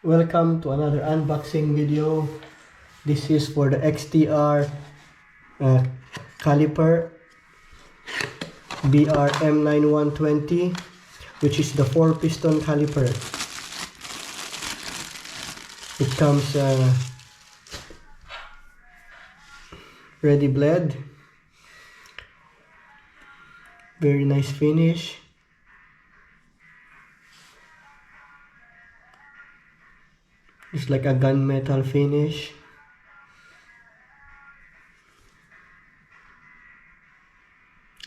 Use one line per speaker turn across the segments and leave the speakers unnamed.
Welcome to another unboxing video. This is for the XTR caliper BR M9120, which is the 4-piston caliper. It comes ready bled. Very nice finish. It's like a gunmetal finish.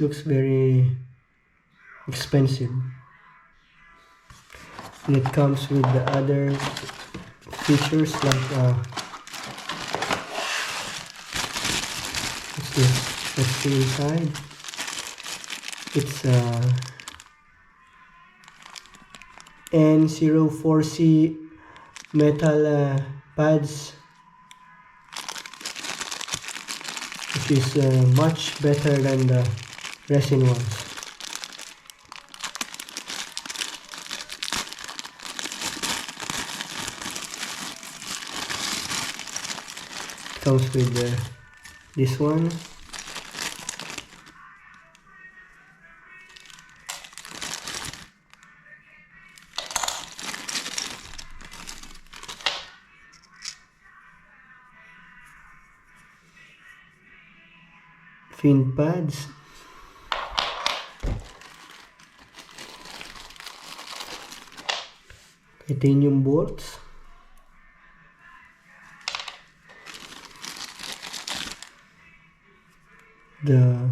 Looks very expensive. And it comes with the other features like what's this? Let's see inside. It's N04C metal pads, which is much better than the resin ones. It comes with this one. Fin pads, titanium bolts, the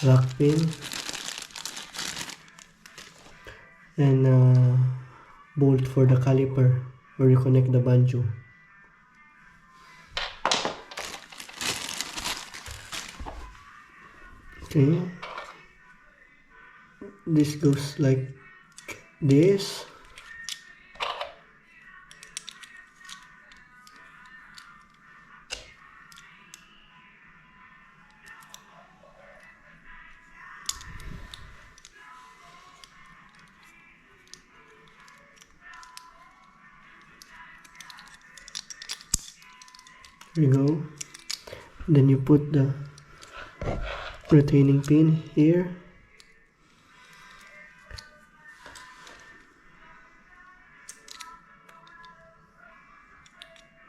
lock pin, and bolt for the caliper where you connect the banjo. Okay, this goes like this. There you go. Then you put the retaining pin here.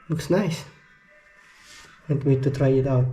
Looks nice. Can't wait to try it out.